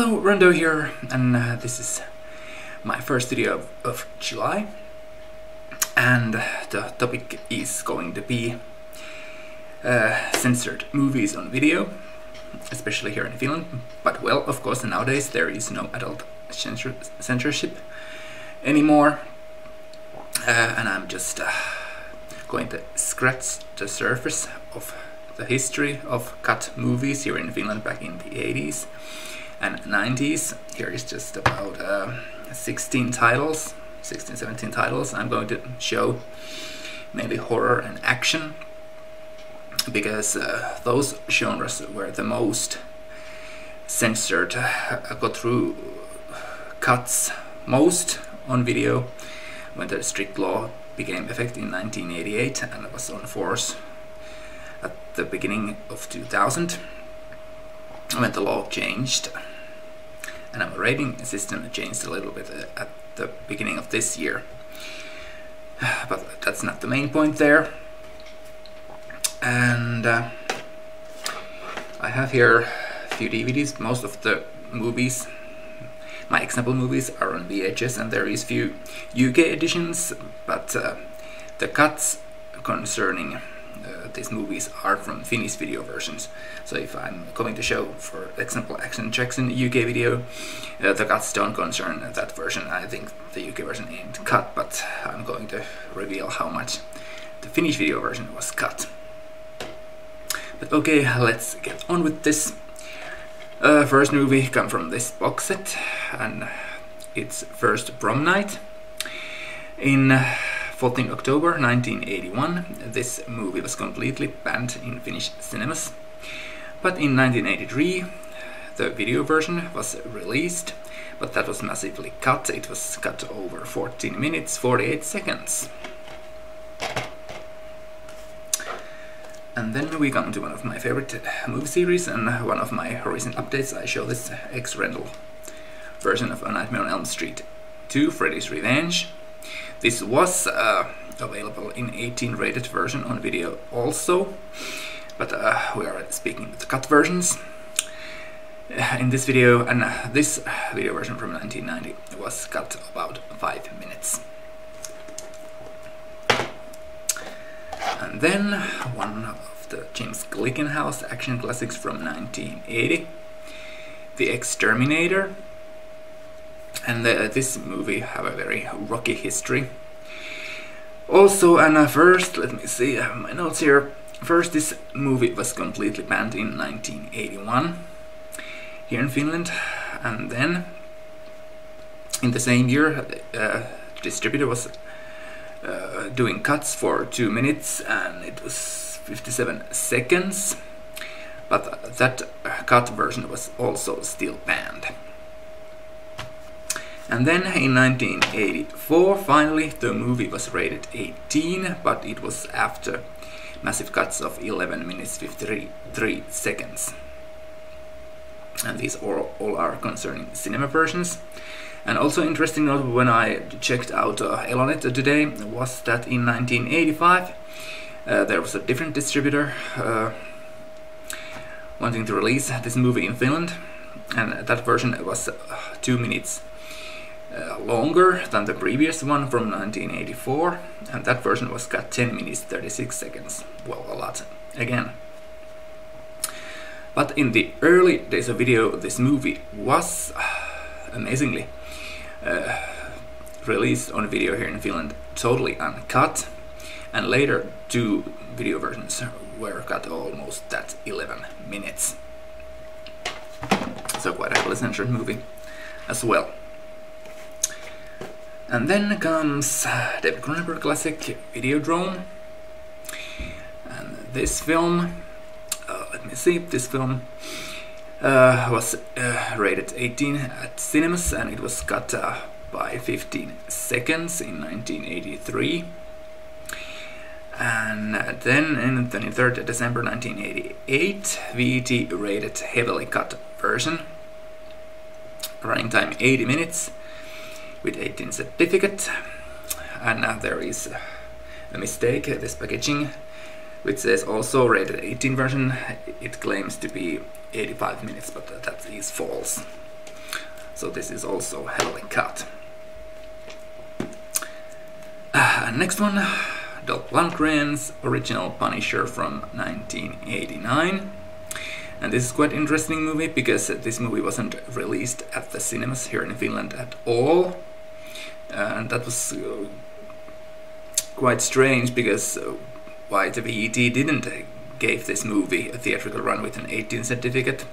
Hello, Rondo here, and this is my first video of July, and the topic is going to be censored movies on video, especially here in Finland. But well, of course, nowadays there is no adult censorship anymore, and I'm just going to scratch the surface of the history of cut movies here in Finland back in the 80s and 90s. Here is just about 16, 17 titles. I'm going to show mainly horror and action, because those genres were the most censored, got through cuts most on video when the strict law became effective in 1988 and was on force at the beginning of 2000 when the law changed, and our rating system changed a little bit at the beginning of this year, but that's not the main point there. And I have here a few DVDs. Most of the movies, my example movies, are on VHS, and there is few UK editions, but the cuts concerning these movies are from Finnish video versions. So if I'm going to show, for example, Action Jackson UK video, the cuts don't concern that version. I think the UK version ain't cut, but I'm going to reveal how much the Finnish video version was cut. But okay, let's get on with this. First movie comes from this box set, and it's First Prom Night. In 14 October 1981, this movie was completely banned in Finnish cinemas. But in 1983, the video version was released, but that was massively cut. It was cut over 14 minutes, 48 seconds. And then we come to one of my favorite movie series, and one of my recent updates. I show this X-Rental version of A Nightmare on Elm Street 2, Freddy's Revenge. This was available in 18 rated version on video also, but we are speaking the cut versions in this video, and this video version from 1990 was cut about 5 minutes. And then one of the James Glickenhaus action classics from 1980, The Exterminator. And this movie have a very rocky history also. And first, let me see, I have my notes here. First, this movie was completely banned in 1981 here in Finland, and then in the same year the distributor was doing cuts for 2 minutes, and it was 57 seconds, but that cut version was also still banned. And then in 1984, finally, the movie was rated 18, but it was after massive cuts of 11 minutes 53 seconds. And these all are concerning cinema versions. And also interesting note, when I checked out Elonet today, was that in 1985 there was a different distributor wanting to release this movie in Finland, and that version was 2 minutes longer than the previous one from 1984, and that version was cut 10 minutes 36 seconds. Well, a lot again. But in the early days of video, this movie was amazingly released on video here in Finland totally uncut, and later 2 video versions were cut almost at 11 minutes. So quite a heavily censored movie as well. And then comes David Cronenberg classic Videodrome, and this film, let me see, this film was rated 18 at cinemas, and it was cut by 15 seconds in 1983. And then on 23rd December 1988, VT rated heavily cut version, running time 80 minutes with 18 certificate. And there is a mistake, this packaging, which says also rated 18 version. It claims to be 85 minutes, but that is false. so this is also heavily cut. Next one, Dolph Lundgren's original Punisher from 1989. And this is quite interesting movie because this movie wasn't released at the cinemas here in Finland at all. And that was quite strange because why the VET didn't give this movie a theatrical run with an 18 certificate.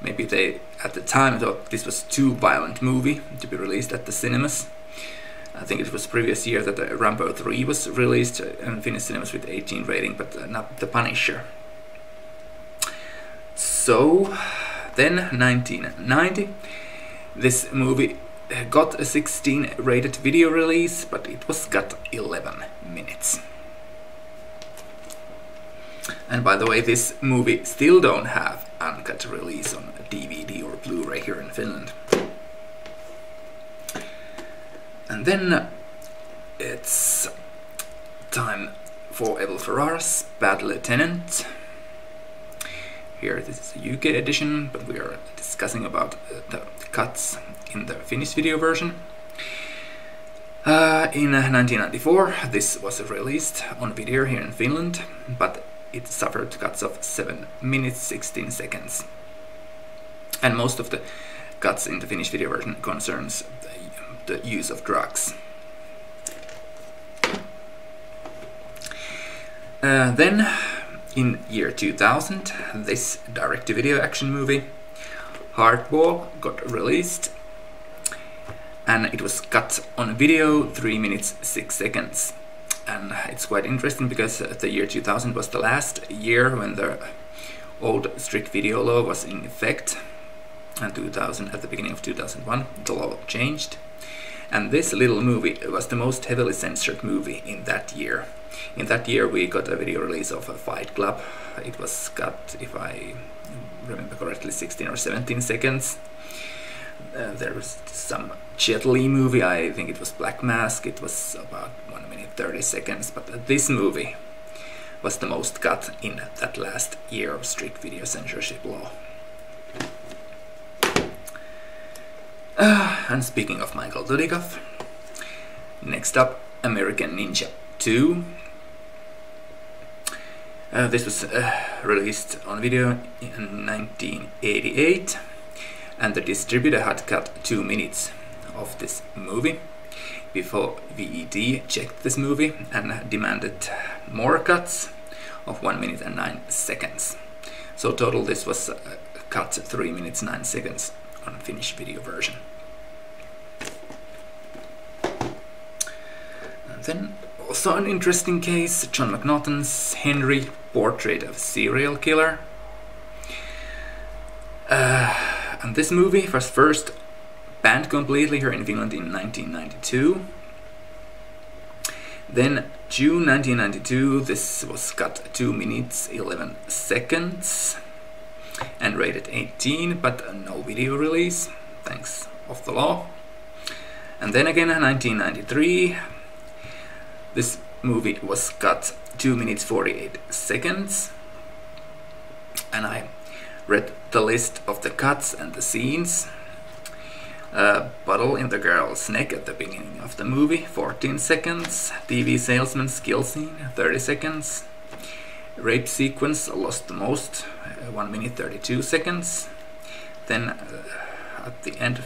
Maybe they at the time thought this was too violent movie to be released at the cinemas. I think it was previous year that Rambo 3 was released in Finnish cinemas with 18 rating, but not The Punisher. So then 1990, this movie got a 16 rated video release, but it was cut 11 minutes. And by the way, this movie still don't have uncut release on DVD or Blu-ray here in Finland. And then it's time for Abel Ferrara's Bad Lieutenant. Here this is a UK edition, but we are discussing about the cuts in the Finnish video version. In 1994 this was released on video here in Finland, but it suffered cuts of 7 minutes 16 seconds. And most of the cuts in the Finnish video version concerns the use of drugs. Then in year 2000, this direct-to-video action movie Hardball got released, and it was cut on video 3 minutes 6 seconds. And it's quite interesting because the year 2000 was the last year when the old strict video law was in effect, and 2000, at the beginning of 2001 the law changed. And this little movie was the most heavily censored movie in that year. In that year we got a video release of Fight Club. It was cut, if I remember correctly, 16 or 17 seconds. There was some Jet Li movie, I think it was Black Mask, it was about 1 minute 30 seconds, but this movie was the most cut in that last year of strict video censorship law. And speaking of Michael Dudikoff, next up, American Ninja 2. This was released on video in 1988, and the distributor had cut 2 minutes of this movie before VET checked this movie and demanded more cuts of 1 minute and 9 seconds. So total this was cut 3 minutes 9 seconds on Finnish video version. And then also an interesting case, John McNaughton's Henry, Portrait of a Serial Killer. And this movie was first banned completely here in Finland in 1992. Then June 1992 this was cut 2 minutes 11 seconds and rated 18, but no video release, thanks of the law. And then again in 1993 this movie was cut 2 minutes 48 seconds, and I read the list of the cuts and the scenes. Bottle in the girl's neck at the beginning of the movie, 14 seconds. TV salesman skill scene, 30 seconds. Rape sequence lost the most, 1 minute 32 seconds. Then at the end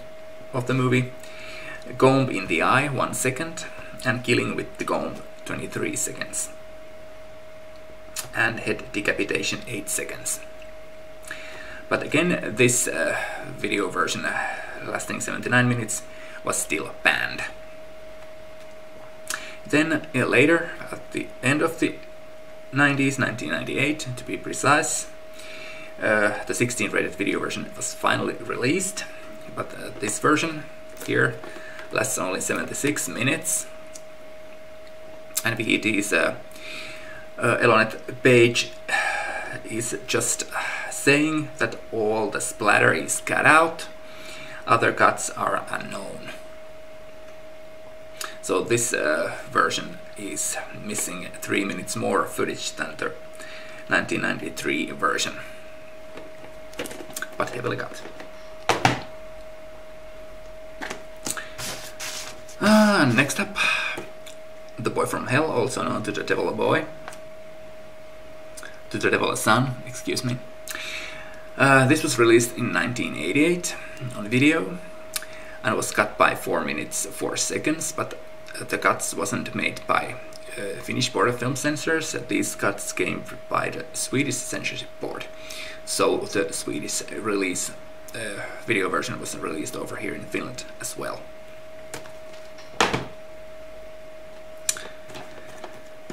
of the movie, comb in the eye, 1 second. And killing with the comb, 23 seconds. And head decapitation, 8 seconds. But again, this video version lasting 79 minutes was still banned. Then later, at the end of the 90s, 1998 to be precise, the 16 rated video version was finally released, but this version here lasts only 76 minutes. And VET's Elonet page is just saying that all the splatter is cut out, other cuts are unknown. So this version is missing 3 minutes more footage than the 1993 version, but heavily cut. And next up, The Boy from Hell, also known to the Devil a Boy. To the Devil a Son, excuse me. This was released in 1988 on video and was cut by 4 minutes 4 seconds, but the cuts wasn't made by Finnish Board of Film Censors. These cuts came by the Swedish Censorship Board. So the Swedish release video version was released over here in Finland as well.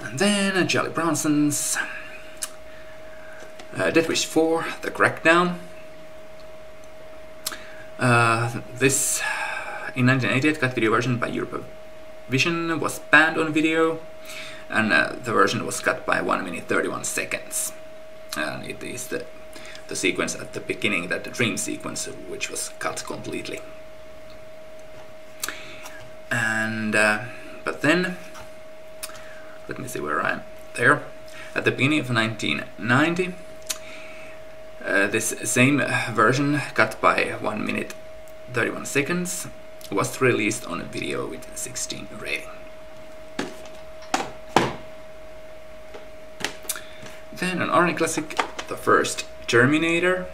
And then Charlie Bronson's Death Wish 4, The Crackdown. This, in 1988, cut video version by Eurovision was banned on video, and the version was cut by 1 minute 31 seconds. And it is the sequence at the beginning, that the dream sequence, which was cut completely. And but then, let me see where I am. There, at the beginning of 1990, this same version, cut by 1 minute 31 seconds, was released on a video with 16 rating. Then an Arnie classic, the first Terminator,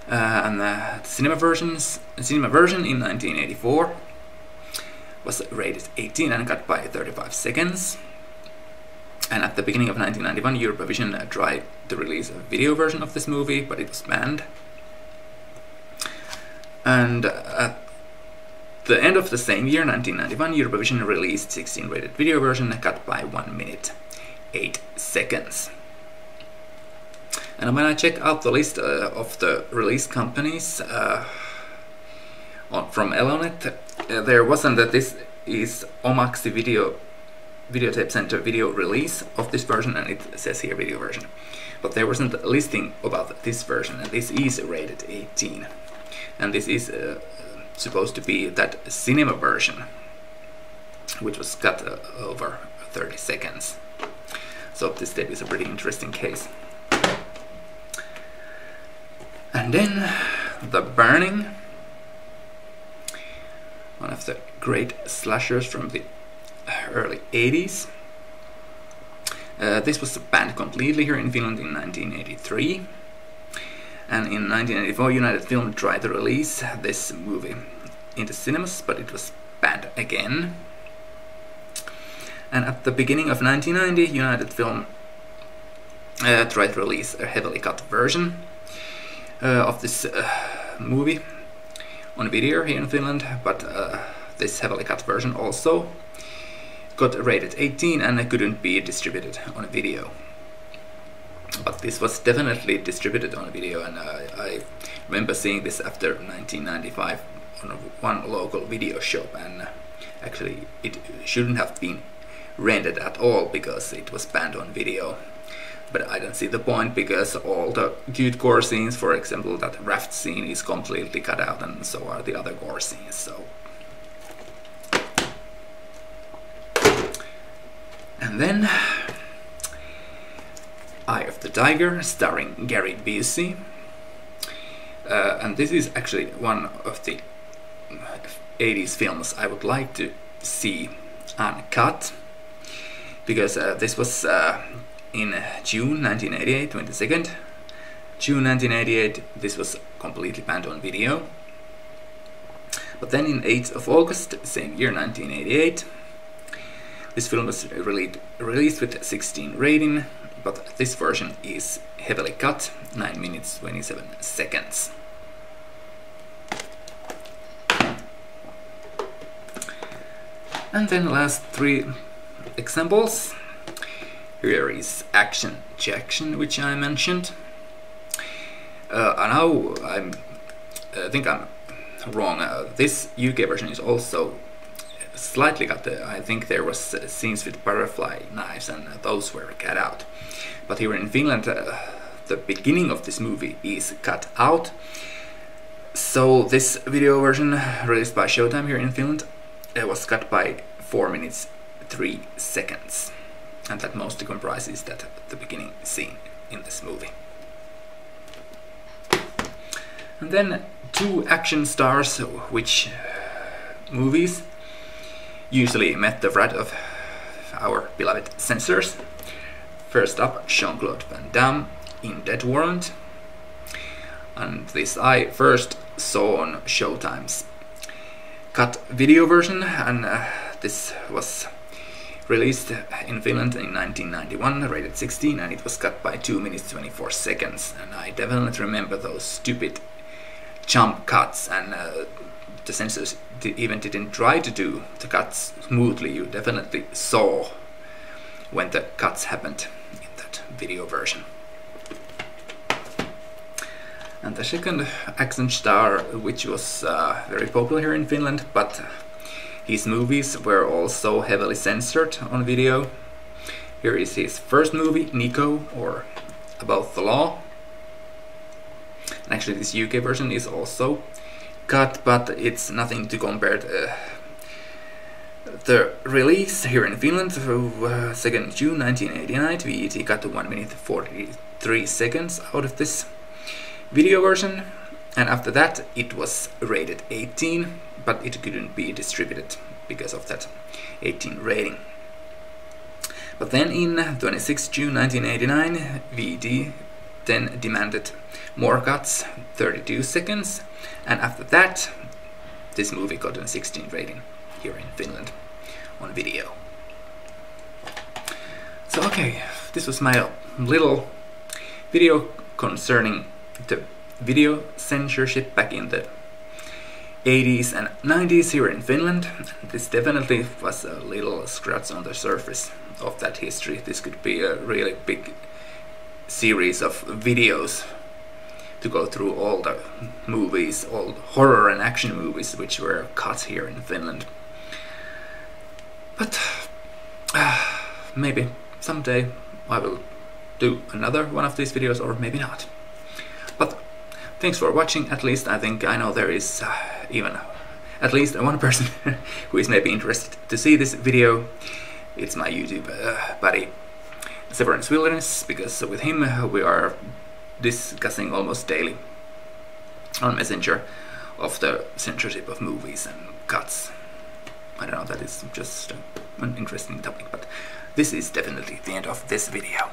and the cinema version in 1984 was rated 18 and cut by 35 seconds. And at the beginning of 1991, Eurovision tried to release a video version of this movie, but it was banned. And at the end of the same year, 1991, Eurovision released 16 rated video version cut by 1 minute 8 seconds. And when I check out the list of the release companies from Elonet, there wasn't that this is Omaxi Videotape Center video release of this version, and it says here video version. But there wasn't a listing about this version, and this is rated 18. And this is supposed to be that cinema version, which was cut over 30 seconds. So this tape is a pretty interesting case. And then The Burning, one of the great slashers from the early 80s. This was banned completely here in Finland in 1983. And in 1984, United Film tried to release this movie into cinemas, but it was banned again. And at the beginning of 1990, United Film tried to release a heavily cut version of this movie on video here in Finland, but this heavily cut version also got rated 18 and couldn't be distributed on video. But this was definitely distributed on video, and I remember seeing this after 1995 on one local video shop, and actually it shouldn't have been rented at all because it was banned on video. But I don't see the point, because all the cute gore scenes, for example that raft scene, is completely cut out, and so are the other gore scenes. So, and then Eye of the Tiger, starring Gary Busey. And this is actually one of the 80s films I would like to see uncut, because this was in June 1988, 22nd June 1988, this was completely banned on video. But then in 8th of August, same year, 1988, this film was released with 16 rating, but this version is heavily cut, 9 minutes 27 seconds. And then the last 3 examples. Here is Action Jackson, which I mentioned. Now I think I'm wrong. This UK version is also slightly cut. I think there was scenes with butterfly knives, and those were cut out. But here in Finland, the beginning of this movie is cut out. So this video version, released by Showtime here in Finland, was cut by 4 minutes 3 seconds. And that mostly comprises that the beginning scene in this movie. And then 2 action stars, which movies. usually met the wrath of our beloved censors. First up, Jean-Claude Van Damme in Dead Warrant. And this I first saw on Showtime's cut video version, and this was released in Finland in 1991, rated 16, and it was cut by 2 minutes 24 seconds. And I definitely remember those stupid jump cuts, and the censors even didn't try to do the cuts smoothly. You definitely saw when the cuts happened in that video version. And the second action star, which was very popular here in Finland, but his movies were also heavily censored on video. Here is his first movie, Nico, or About the Law. And actually this UK version is also cut, but it's nothing to compare to the release here in Finland. 2nd June 1989, VET cut 1 minute 43 seconds out of this video version, and after that it was rated 18, but it couldn't be distributed because of that 18 rating. But then in 26 June 1989, VET then demanded more cuts, 32 seconds, and after that this movie got a 16 rating here in Finland on video. So okay, this was my little video concerning the video censorship back in the 80s and 90s here in Finland. This definitely was a little scratch on the surface of that history. This could be a really big series of videos to go through all the movies, all the horror and action movies which were cut here in Finland. But maybe someday I will do another one of these videos, or maybe not. But thanks for watching. At least I think I know there is even at least one person who is maybe interested to see this video. It's my YouTube buddy Severance Wilderness, because with him we are discussing almost daily on Messenger of the censorship of movies and cuts. I don't know, that is just an interesting topic, but this is definitely the end of this video.